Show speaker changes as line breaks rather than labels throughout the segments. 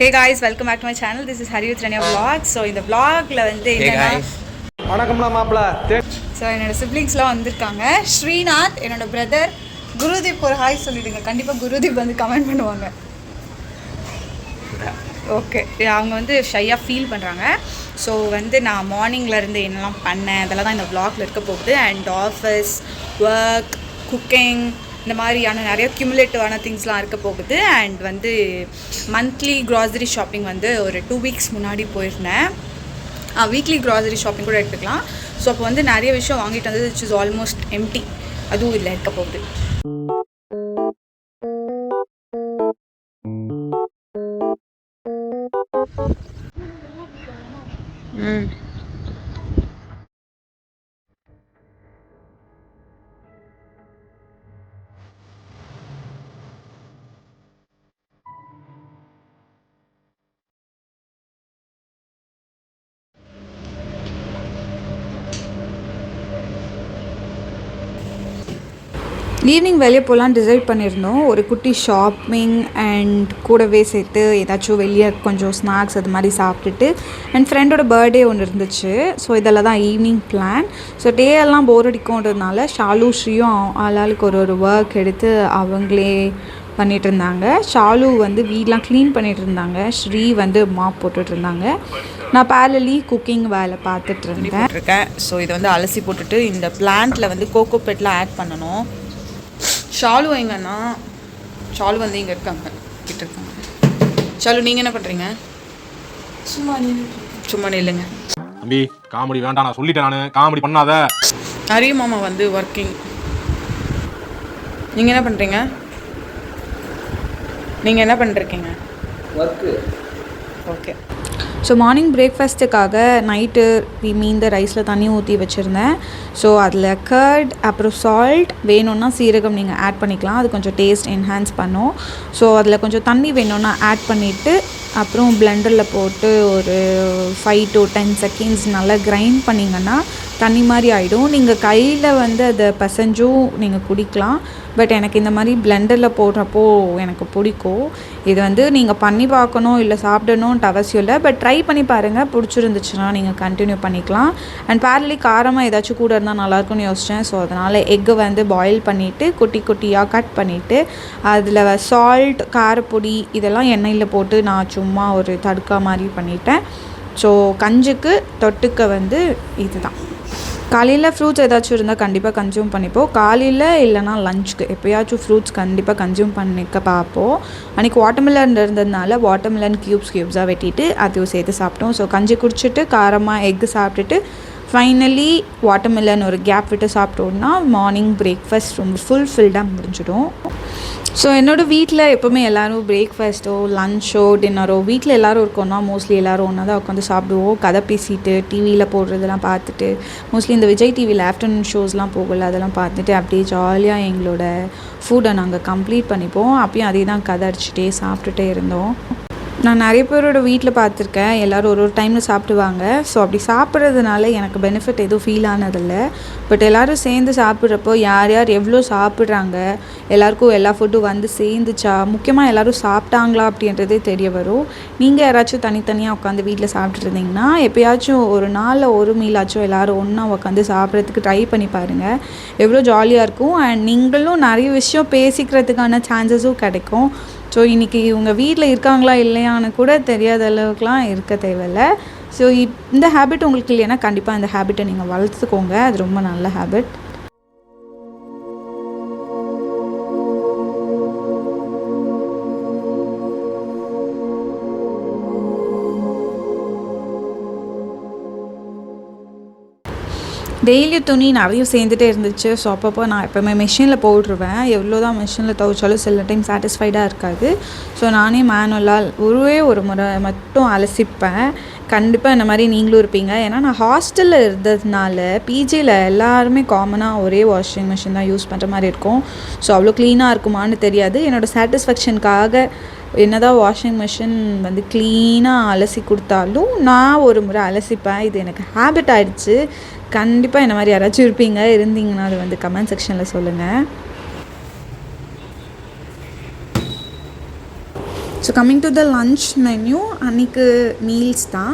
Hey guys, welcome back to my channel. This is Hariyut Rania vlog. So இந்த vlogல வந்து என்னன்னா
வணக்கம்டா மாப்ள.
சோ என்னோட சிப்லிங்ஸ்லாம் வந்திருக்காங்க. ஸ்ரீநாத் என்னோட பிரதர், குருதீப் ஒரு ஹாய் சொல்லிடுங்க. கண்டிப்பா குருதீப் வந்து கமெண்ட் பண்ணுவாங்க. ஓகே, அவங்க வந்து ஷையாக ஃபீல் பண்ணுறாங்க. ஸோ வந்து நான் மார்னிங்லேருந்து என்னெல்லாம் பண்ணேன் அதெல்லாம் தான் இந்த vlogல இருக்க போகுது. அண்ட் ஆஃபீஸ் ஒர்க், குக்கிங், இந்த மாதிரியான நிறைய கியூமுலேட்டிவான திங்ஸ்லாம் இருக்க போகுது. அண்ட் வந்து மந்த்லி க்ராசரி ஷாப்பிங் வந்து ஒரு 2 வீக்ஸ் முன்னாடி போயிருந்தேன். வீக்லி க்ராசரி ஷாப்பிங் கூட எடுத்துக்கலாம். ஸோ அப்போ வந்து நிறைய விஷயம் வாங்கிட்டு வந்தது விச் இஸ் ஆல்மோஸ்ட் எம்டி. அதுவும் இல்லை இருக்க போகுது. ஈவினிங் வெளியே போகலான்னு டிசைட் பண்ணியிருந்தோம். ஒரு குட்டி ஷாப்பிங் அண்ட் கூடவே சேர்த்து ஏதாச்சும் வெளியே கொஞ்சம் ஸ்நாக்ஸ் அது மாதிரி சாப்பிட்டுட்டு அண்ட் ஃப்ரெண்டோட பர்த்டே ஒன்று இருந்துச்சு. ஸோ இதெல்லாம் தான் ஈவினிங் பிளான். ஸோ டே எல்லாம் போர் அடிக்கும்ன்றதுனால ஷாலு ஸ்ரீயும் ஆளாளுக்கு ஒரு ஒர்க் எடுத்து அவங்களே பண்ணிகிட்டு இருந்தாங்க. ஷாலு வந்து வீடெலாம் க்ளீன் பண்ணிகிட்டு இருந்தாங்க. ஸ்ரீ வந்து மாப் போட்டுட்டு இருந்தாங்க. நான் பேரலி குக்கிங் வேலை பார்த்துட்டு இருந்தேன். ஸோ இதை வந்து அலசி போட்டுட்டு இந்த பிளான்ட்டில் வந்து கோகோ பெட்லாம் ஆட் பண்ணணும். ஷாலு எங்கன்னா ஷாலு வந்து இங்கே இருக்காங்க, கிட்ட இருக்காங்க. ஷாலு நீங்கள் என்ன பண்ணுறீங்க? சும்மா நில்லுங்க
தம்பி. காமெடி வேண்டாம், நான் சொல்லிட்டேன். நான் காமெடி பண்ணாத.
நிறைய மாமா வந்து ஒர்க்கிங். நீங்கள் என்ன பண்ணுறீங்க? நீங்கள் என்ன பண்ணிருக்கீங்க?
ஒர்க்கு.
ஓகே. ஸோ மார்னிங் பிரேக்ஃபாஸ்ட்டுக்காக நைட்டு மீந்த ரைஸில் தண்ணி ஊற்றி வச்சுருந்தேன். ஸோ அதில் கர்ட் அப்புறம் சால்ட், வேணும்னா சீரகம் நீங்கள் ஆட் பண்ணிக்கலாம். அது கொஞ்சம் டேஸ்ட் என்ஹான்ஸ் பண்ணும். ஸோ அதில் கொஞ்சம் தண்ணி வேணும்னா ஆட் பண்ணிவிட்டு அப்புறம் பிளெண்டரில் போட்டு ஒரு 5 to 10 செகண்ட்ஸ் நல்லா கிரைண்ட் பண்ணிங்கன்னா தண்ணி மாதிரி ஆகிடும். நீங்கள் கையில் வந்து அதை பசஞ்சும் நீங்கள் குடிக்கலாம். பட் எனக்கு இந்த மாதிரி பிளெண்டரில் போடுறப்போ எனக்கு பிடிக்கும். இது வந்து நீங்கள் பண்ணி பார்க்கணும் இல்லை சாப்பிடணுன்ட்டு அவசியம் இல்லை. பட் ட்ரை பண்ணி பாருங்கள். பிடிச்சிருந்துச்சுன்னா நீங்கள் கண்டினியூ பண்ணிக்கலாம். அண்ட் பேரலி காரமாக ஏதாச்சும் கூட இருந்தால் நல்லாயிருக்கும்னு யோசித்தேன். ஸோ அதனால் எக்கு வந்து பாயில் பண்ணிவிட்டு குட்டி குட்டியாக கட் பண்ணிவிட்டு அதில் சால்ட், காரப்பொடி இதெல்லாம் எண்ணெயில் போட்டு நான் சும்மா ஒரு தடுக்கா மாதிரி பண்ணிட்டேன். ஸோ கஞ்சுக்கு தொட்டுக்க வந்து இதுதான். காலையில் ஃப்ரூட்ஸ் ஏதாச்சும் இருந்தால் கண்டிப்பாக கன்சியூம் பண்ணிப்போம். காலையில் இல்லைனா லஞ்சுக்கு எப்போயாச்சும் ஃப்ரூட்ஸ் கண்டிப்பாக கன்சியூம் பண்ணிக்க பார்ப்போம். அன்றைக்கி வாட்டர்மெலன் இருந்ததுனால வாட்டர்மெலன் க்யூப்ஸாக வெட்டிட்டு அதையும் சேர்த்து சாப்பிட்டோம். ஸோ கஞ்சி குடிச்சிட்டு காரமாக எக்கு சாப்பிட்டுட்டு ஃபைனலி வாட்டர்மெலன் ஒரு கேப் விட்டு சாப்பிட்டோன்னா மார்னிங் பிரேக்ஃபாஸ்ட் ரொம்ப ஃபுல்ஃபில்டாக முடிஞ்சிடும். ஸோ என்னோடய வீட்டில் எப்போவுமே எல்லோரும் பிரேக்ஃபாஸ்ட்டோ லன்ச்சோ டின்னரோ வீட்டில் எல்லோரும் இருக்கோன்னா மோஸ்ட்லி எல்லோரும் ஒன்றா தான் உட்காந்து சாப்பிடுவோம். கதை பேசிட்டு டிவியில் போடுறதெல்லாம் பார்த்துட்டு மோஸ்ட்லி இந்த விஜய் டிவியில் ஆஃப்டர்நூன் ஷோஸ்லாம் போகல அதெல்லாம் பார்த்துட்டு அப்படியே ஜாலியாக எங்களோட ஃபுட்டை நாங்கள் கம்ப்ளீட் பண்ணிப்போம். அப்பயும் அதே தான் கதை அடிச்சுட்டே சாப்பிட்டுட்டே இருந்தோம். நான் நிறைய பேரோட வீட்டில் பார்த்துருக்கேன். எல்லோரும் ஒரு டைமில் சாப்பிடுவாங்க. ஸோ அப்படி சாப்பிட்றதுனால எனக்கு பெனிஃபிட் எதுவும் ஃபீல் ஆனதில்லை. பட் எல்லோரும் சேர்ந்து சாப்பிட்றப்போ யார் யார் எவ்வளோ சாப்பிட்றாங்க, எல்லாேருக்கும் எல்லா ஃபுட்டும் வந்து சேர்ந்துச்சா, முக்கியமாக எல்லோரும் சாப்பிட்டாங்களா அப்படின்றதே தெரிய வரும். நீங்கள் யாராச்சும் தனித்தனியாக உட்காந்து வீட்டில் சாப்பிட்டுருந்தீங்கன்னா எப்போயாச்சும் ஒரு நாளில் ஒரு மீலாச்சும் எல்லோரும் ஒன்றா உட்காந்து சாப்பிட்றதுக்கு ட்ரை பண்ணி பாருங்கள். எவ்வளோ ஜாலியாக இருக்கும். அண்ட் நீங்களும் நிறைய விஷயம் பேசிக்கிறதுக்கான சான்சஸும் கிடைக்கும். ஸோ இன்றைக்கி இவங்க வீட்டில் இருக்காங்களா இல்லையான்னு கூட தெரியாத அளவுக்குலாம் இருக்க தேவையில்லை. ஸோ இந்த ஹேபிட் உங்களுக்கு இல்லைன்னா கண்டிப்பாக இந்த ஹேபிட்டை நீங்கள் வளர்த்துக்கோங்க. அது ரொம்ப நல்ல ஹேபிட். டெய்லி துணி நிறைய சேர்ந்துட்டே இருந்துச்சு. ஸோ அப்பப்போ நான் எப்போவுமே மிஷினில் போட்டுருவேன். எவ்வளோ தான் மிஷினில் துவைச்சாலும் சில டைம் சாட்டிஸ்ஃபைடாக இருக்காது. ஸோ நானே மேனுவலாக ஒரு முறை மட்டும் அலசிப்பேன். கண்டிப்பாக இந்த மாதிரி நீங்களும் இருப்பீங்க. ஏன்னா நான் ஹாஸ்டலில் இருந்ததுனால பிஜியில் எல்லாருமே காமனாக ஒரே வாஷிங் மிஷின் தான் யூஸ் பண்ணுற மாதிரி இருக்கும். ஸோ அவ்வளோ க்ளீனாக இருக்குமான்னு தெரியாது. என்னோடய சாட்டிஸ்ஃபேக்ஷனுக்காக என்னதான் வாஷிங் மிஷின் வந்து க்ளீனாக அலசி கொடுத்தாலும் நான் ஒரு முறை அலசிப்பேன். இது எனக்கு ஹேபிட் ஆகிடுச்சு. கண்டிப்பாக இந்த மாதிரி யாராச்சும் இருந்தீங்கன்னா அது வந்து கமெண்ட் செக்ஷனில் சொல்லுங்கள். So coming to the lunch menu, அன்றைக்கு மீல்ஸ் தான்.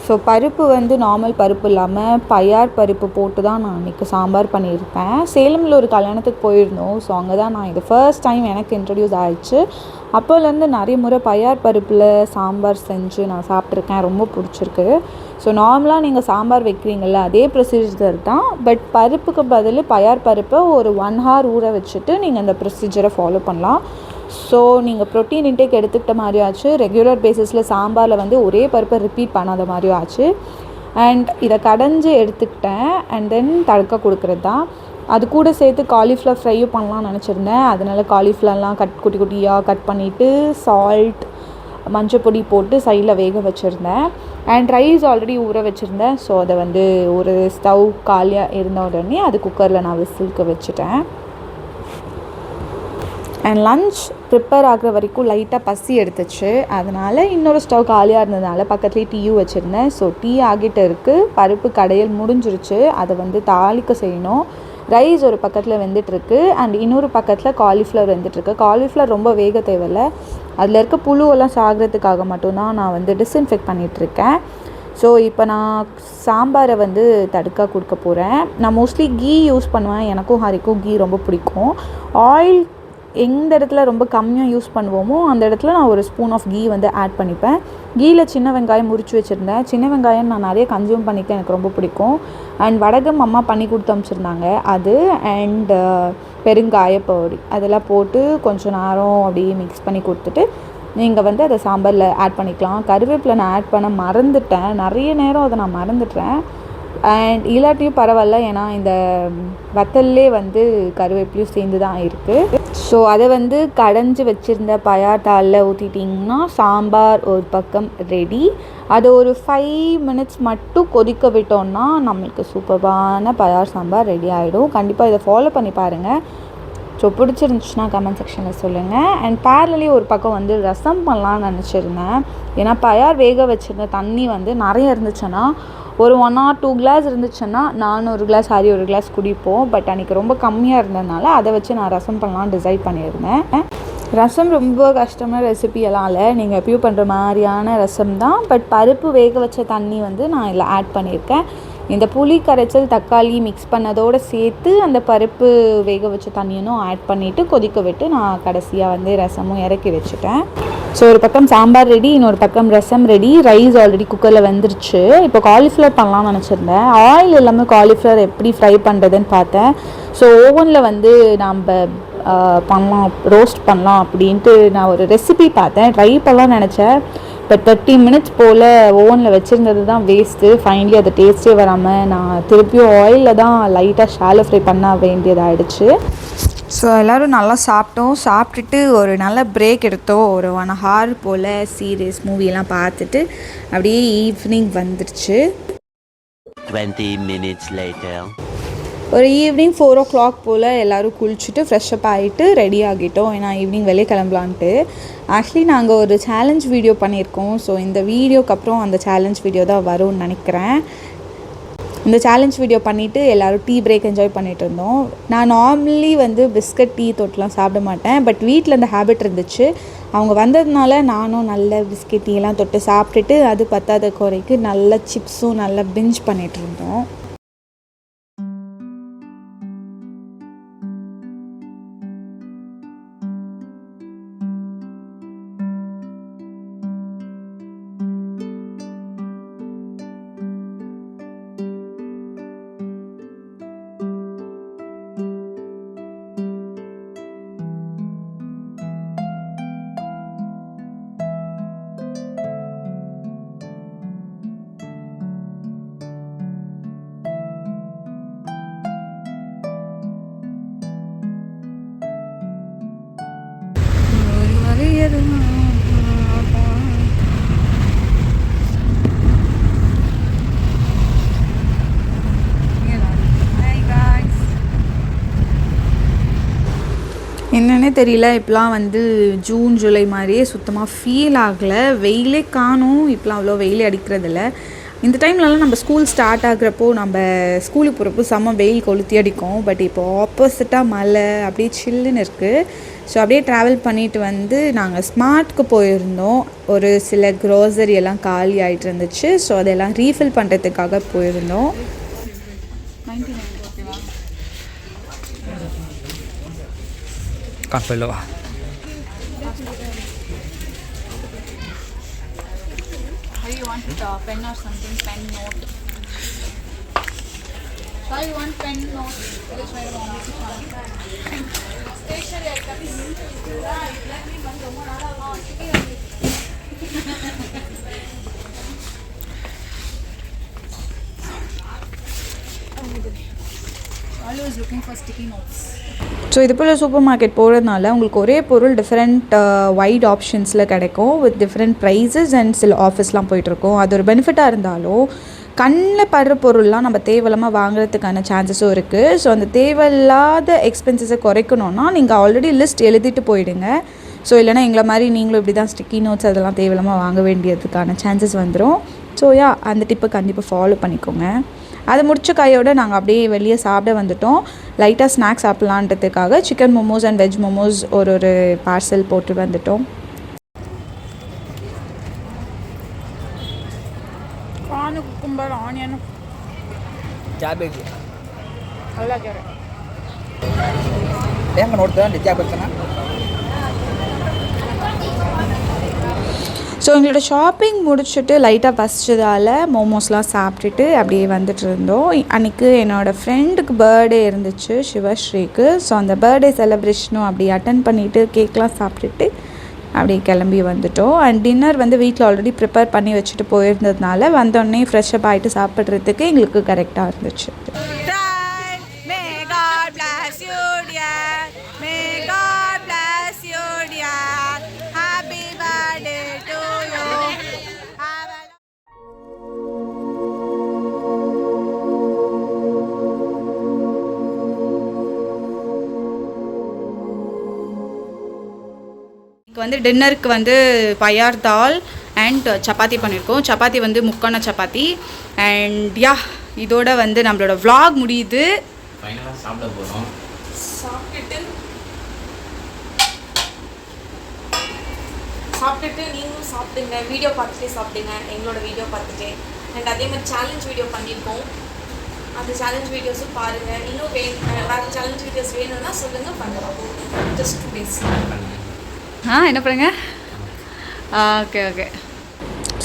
ஸோ பருப்பு வந்து நார்மல் பருப்பு இல்லாமல் பயார் பருப்பு போட்டு தான் நான் அன்றைக்கி சாம்பார் பண்ணியிருப்பேன். சேலமில் ஒரு கல்யாணத்துக்கு போயிருந்தோம். ஸோ அங்கே தான் நான் இது ஃபர்ஸ்ட் டைம் எனக்கு இன்ட்ரடியூஸ் ஆகிடுச்சு. அப்போலேருந்து நிறைய முறை பயார் பருப்பில் சாம்பார் செஞ்சு நான் சாப்பிட்ருக்கேன், ரொம்ப பிடிச்சிருக்கு. ஸோ நார்மலாக நீங்கள் சாம்பார் வைக்கிறீங்கள அதே ப்ரொசீஜர் தான், பட் பருப்புக்கு பதில் பயார் பருப்பை ஒரு 1 hour ஊற வச்சுட்டு நீங்கள் அந்த ப்ரொசீஜரை ஃபாலோ பண்ணலாம். ஸோ நீங்கள் ப்ரோட்டீன் இன்டேக் எடுத்துக்கிட்ட மாதிரியும் ஆச்சு, ரெகுலர் பேசிஸில் சாம்பாரில் வந்து ஒரே பருப்பை ரிப்பீட் பண்ணாத மாதிரியும் ஆச்சு. அண்ட் இதை கடைஞ்சி எடுத்துக்கிட்டேன். அண்ட் தென் தடுக்க கொடுக்குறது தான். அது கூட சேர்த்து காலிஃப்ளவர் ஃப்ரையும் பண்ணலாம்னு நினச்சிருந்தேன். அதனால் காலிஃப்ளவர்லாம் குட்டி குட்டியாக கட் பண்ணிவிட்டு சால்ட் மஞ்சள் பொடி போட்டு சைடில் வேக வச்சுருந்தேன். அண்ட் ரைஸ் ஆல்ரெடி ஊற வச்சுருந்தேன். ஸோ அதை வந்து ஒரு ஸ்டவ் காலியாக இருந்த உடனே அது குக்கரில் நான் விசிலுக்கு வச்சுட்டேன். அண்ட் லன்ச் ப்ரிப்பேர் ஆகிற வரைக்கும் லைட்டாக பசி எடுத்துச்சு. அதனால் இன்னொரு ஸ்டவ் காலியாக இருந்ததுனால பக்கத்துலேயே டீயும் வச்சுருந்தேன். ஸோ டீ ஆகிட்டு இருக்குது, பருப்பு கடையல் முடிஞ்சிருச்சு, அதை வந்து தாளிக்க செய்யணும். ரைஸ் ஒரு பக்கத்தில் வெந்துட்டுருக்கு அண்ட் இன்னொரு பக்கத்தில் காலிஃப்ளவர் வெந்துட்டுருக்கு. காலிஃப்ளவர் ரொம்ப வேக தேவையில்லை, அதில் இருக்க புழுவெல்லாம் சாகிறதுக்காக மட்டும்தான் நான் வந்து டிஸ்இன்ஃபெக்ட் பண்ணிகிட்ருக்கேன். ஸோ இப்போ நான் சாம்பாரை வந்து தடுக்க கொடுக்க போகிறேன். நான் மோஸ்ட்லி கீ யூஸ் பண்ணுவேன், எனக்கும் ஹரிக்கும் கீ ரொம்ப பிடிக்கும். ஆயில் எந்த இடத்துல ரொம்ப கம்மியாக யூஸ் பண்ணுவோமோ அந்த இடத்துல நான் ஒரு ஸ்பூன் ஆஃப் கீ வந்து ஆட் பண்ணிப்பேன். கீயில் சின்ன வெங்காயம் முறித்து வச்சுருந்தேன். சின்ன வெங்காயம் நான் நிறைய கன்சியூம் பண்ணிக்க எனக்கு ரொம்ப பிடிக்கும். அண்ட் வடகம் அம்மா பண்ணி கொடுத்து அனுப்பிச்சிருந்தாங்க அது. அண்ட் பெருங்காய பொடி அதெல்லாம் போட்டு கொஞ்சம் நேரம் அப்படியே மிக்ஸ் பண்ணி கொடுத்துட்டு நீங்கள் வந்து அதை சாம்பாரில் ஆட் பண்ணிக்கலாம். கருவேப்பிலை நான் ஆட் பண்ண மறந்துட்டேன், நிறைய நேரம் அதை நான் மறந்துட்டேன். அண்ட் இல்லாட்டியும் பரவாயில்ல, ஏன்னா இந்த வத்தல்லே வந்து கருவேப்பிலையும் சேர்ந்து தான் இருக்குது. ஸோ அதை வந்து கடைஞ்சி வச்சுருந்த பயார் தாளில் ஊற்றிட்டிங்கன்னா சாம்பார் ஒரு பக்கம் ரெடி. அது ஒரு 5 minutes மட்டும் கொதிக்க விட்டோன்னா நம்மளுக்கு சூப்பரான பயார் சாம்பார் ரெடி ஆகிடும். கண்டிப்பாக இதை ஃபாலோ பண்ணி பாருங்கள். ஸோ பிடிச்சிருந்துச்சுன்னா கமெண்ட் செக்ஷனில் சொல்லுங்கள். அண்ட் பேரலி ஒரு பக்கம் வந்து ரசம் பண்ணலான்னு நினச்சிருந்தேன். ஏன்னா பயார் வேக வச்சுருந்த தண்ணி வந்து நிறைய இருந்துச்சுன்னா ஒரு 1 or 2 glass இருந்துச்சுன்னா நான் ஒரு கிளாஸ் ஹரி ஒரு கிளாஸ் குடிப்போம். பட் அன்றைக்கி ரொம்ப கம்மியாக இருந்ததுனால அதை வச்சு நான் ரசம் பண்ணலான்னு டிசைட் பண்ணியிருந்தேன். ரசம் ரொம்ப கஷ்டமான ரெசிபியெல்லாம் இல்லை, நீங்கள் எப்பயும் பண்ணுற மாதிரியான ரசம் தான். பட் பருப்பு வேக வச்ச தண்ணி வந்து நான் இதில் ஆட் பண்ணியிருக்கேன். இந்த புளி கரைச்சல் தக்காளி மிக்ஸ் பண்ணதோடு சேர்த்து அந்த பருப்பு வேக வச்ச தண்ணியும் ஆட் பண்ணிவிட்டு கொதிக்க விட்டு நான் கடைசியாக வந்து ரசமும் இறக்கி வச்சுட்டேன். ஸோ ஒரு பக்கம் சாம்பார் ரெடி, இன்னொரு பக்கம் ரசம் ரெடி. ரைஸ் ஆல்ரெடி குக்கரில் வெந்துருச்சு. இப்போ காலிஃப்ளவர் பண்ணலாம்னு நினச்சிருந்தேன். ஆயில் இல்லாமல் காலிஃப்ளவர் எப்படி ஃப்ரை பண்ணுறதுன்னு பார்த்தேன். ஸோ ஓவனில் வந்து நம்ம பண்ணலாம், ரோஸ்ட் பண்ணலாம் அப்படின்ட்டு நான் ஒரு ரெசிபி பார்த்தேன், ட்ரை பண்ணலாம்னு நினச்சேன். பட் 30 minutes போல் ஓவனில் வச்சுருந்தது தான் வேஸ்ட்டு. ஃபைனலி அது டேஸ்ட்டே வராமல் நான் திருப்பியும் ஆயிலில் தான் லைட்டாக ஷாலோ ஃப்ரை பண்ண வேண்டியதாகிடுச்சு. ஸோ எல்லோரும் நல்லா சாப்பிட்டோம். சாப்பிட்டுட்டு ஒரு நல்ல பிரேக் எடுத்தோம். ஒரு 1 hour போல் சீரியஸ் மூவியெல்லாம் பார்த்துட்டு அப்படியே ஈவினிங் வந்துடுச்சு.
20 minutes later.
ஒரு ஈவினிங் 4 o'clock போல் எல்லோரும் குளிச்சுட்டு ஃப்ரெஷ்அப் ஆகிட்டு ரெடி ஆகிட்டோம். ஏன்னா ஈவினிங் வெளியே கிளம்பலான்ட்டு. ஆக்சுவலி நாங்கள் ஒரு சேலஞ்ச் வீடியோ பண்ணியிருக்கோம். ஸோ இந்த வீடியோக்கு அப்புறம் அந்த சேலஞ்ச் வீடியோ தான் வரும்னு நினைக்கிறேன். இந்த சேலஞ்ச் வீடியோ பண்ணிவிட்டு எல்லோரும் டீ பிரேக் என்ஜாய் பண்ணிகிட்டு இருந்தோம். நான் நார்மலி வந்து பிஸ்கட் டீ தொட்டுலாம் சாப்பிட மாட்டேன். பட் வீட்டில் இந்த ஹேபிட் இருந்துச்சு. அவங்க வந்ததுனால நானும் நல்ல பிஸ்கட் டீலாம் தொட்டு சாப்பிட்டுட்டு அது பத்தாத குறைக்கு நல்ல சிப்ஸும் நல்லா பிஞ்ச் பண்ணிகிட்டு இருந்தோம். என்னன்னே தெரியல, இப்போலாம் வந்து ஜூன் ஜூலை மாதிரியே சுத்தமாக ஃபீல் ஆகலை. வெயிலே காணும், இப்போலாம் அவ்வளோ வெயிலே அடிக்கிறதில்ல. இந்த டைம்லலாம் நம்ம ஸ்கூல் ஸ்டார்ட் ஆகுறப்போ நம்ம ஸ்கூலுக்கு போகிறப்போ செம்ம வெயில் கொளுத்தி அடிக்கும். பட் இப்போ ஆப்போசிட்டாக மழை அப்படியே சில்லுன்னு இருக்குது. ஸோ அப்படியே ட்ராவல் பண்ணிட்டு வந்து நாங்கள் ஸ்மார்ட்க்கு போயிருந்தோம். ஒரு சில க்ரோசரி எல்லாம் காலி ஆகிட்டு இருந்துச்சு. ஸோ அதெல்லாம் ரீஃபில் பண்ணுறதுக்காக போயிருந்தோம்.
காப்பலோ
You want pen or something? Pen, note. So you want pen, note? Which way you want to find? Stationery items. Always looking for sticky notes. So இது போல் சூப்பர் மார்க்கெட் போகிறதுனால உங்களுக்கு ஒரே பொருள் டிஃப்ரெண்ட் வைட் ஆப்ஷன்ஸில் கிடைக்கும் with different prices and சில ஆஃபர்ஸ்லாம் போயிட்டுருக்கோம். அது ஒரு பெனிஃபிட்டாக இருந்தாலும் கண்ணில் படுற பொருள்லாம் நம்ம தேவையில்லாமல் வாங்குறதுக்கான சான்சஸும் இருக்குது. ஸோ அந்த தேவையில்லாத எக்ஸ்பென்சஸை குறைக்கணுன்னா நீங்கள் ஆல்ரெடி லிஸ்ட் எழுதிட்டு போயிடுங்க. ஸோ இல்லைனா எங்களை மாதிரி நீங்களும் இப்படி தான் ஸ்டிக்கி நோட்ஸ் அதெல்லாம் தேவையில்லாமல் வாங்க வேண்டியதுக்கான சான்சஸ் வந்துடும். ஸோ அந்த டிப்பை கண்டிப்பாக ஃபாலோ பண்ணிக்கோங்க. அது முடிச்ச கையோடு நாங்கள் அப்படியே வெளியே சாப்பிட வந்துட்டோம். லைட்டாக ஸ்நாக்ஸ் சாப்பிட்லான்றதுக்காக chicken momos and veg momos ஒரு பார்சல் போட்டு வந்துட்டோம். குக்கும்பர் ஆனியன்
ಜಾಬೇಜಿ
ಎಲ್ಲ ಕ್ಯಾರೆಟ್
ಹೆಂಗೆ ನೋಡ್ತೇವೆ ನಿಜ ಆಗ್ಬೇಕನ.
ஸோ எங்களோட ஷாப்பிங் முடிச்சுட்டு லைட்டாக பசிச்சதால் மோமோஸ்லாம் சாப்பிட்டுட்டு அப்படியே வந்துட்டு இருந்தோம். அன்றைக்கி என்னோடய ஃப்ரெண்டுக்கு பர்த்டே இருந்துச்சு, சிவஸ்ரீக்கு. ஸோ அந்த பர்த்டே செலிப்ரேஷனும் அப்படி அட்டன் பண்ணிவிட்டு கேக்லாம் சாப்பிட்டுட்டு அப்படியே கிளம்பி வந்துட்டோம். அண்ட் டின்னர் வந்து வீட்டில் ஆல்ரெடி ப்ரிப்பேர் பண்ணி வச்சுட்டு போயிருந்ததுனால வந்தோடனே ஃப்ரெஷ்அப் ஆகிட்டு சாப்பிட்றதுக்கு எங்களுக்கு கரெக்டாக இருந்துச்சு. வந்து டின்னருக்கு வந்து பயார் தால் அண்ட் சப்பாத்தி பண்ணியிருக்கோம். சப்பாத்தி வந்து முக்கான சப்பாத்தி. அண்ட் இதோட வந்து நம்மளோட vlog முடியுது.
ஃபைனலாக சாப்பிட போகிறோம்.
சாப்பிட்டுட்டு நீங்களும் சாப்பிடுங்க, வீடியோ பார்த்துட்டே சாப்பிடுங்க, எங்களோட வீடியோ பார்த்துட்டே. அண்ட் அதே மாதிரி சேலஞ்ச் வீடியோ பண்ணியிருக்கோம், அந்த சேலஞ்ச் வீடியோஸும் பாருங்கள். இன்னும் வேறு சேலஞ்ச் வீடியோஸ் வேணும்னா சொல்லுங்கள், பண்ணலாம். ஜஸ்ட் 2 days
என்ன பண்ணுங்க. ஓகே.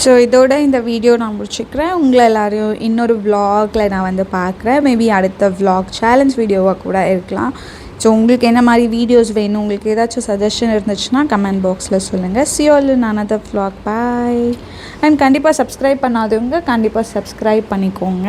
ஸோ இதோட இந்த வீடியோ நான் முடிச்சுக்கிறேன். உங்களை எல்லோரையும் இன்னொரு vlogல நான் வந்து பார்க்குறேன். மேபி அடுத்த vlog சேலஞ்ச் வீடியோவாக கூட இருக்கலாம். ஸோ உங்களுக்கு என்ன மாதிரி வீடியோஸ் வேணும், உங்களுக்கு ஏதாச்சும் சஜஷன் இருந்துச்சுன்னா கமெண்ட் பாக்ஸில் சொல்லுங்கள். see you all in another vlog. Bye. And கண்டிப்பாக சப்ஸ்கிரைப் பண்ணாதவங்க கண்டிப்பாக சப்ஸ்கிரைப் பண்ணிக்கோங்க.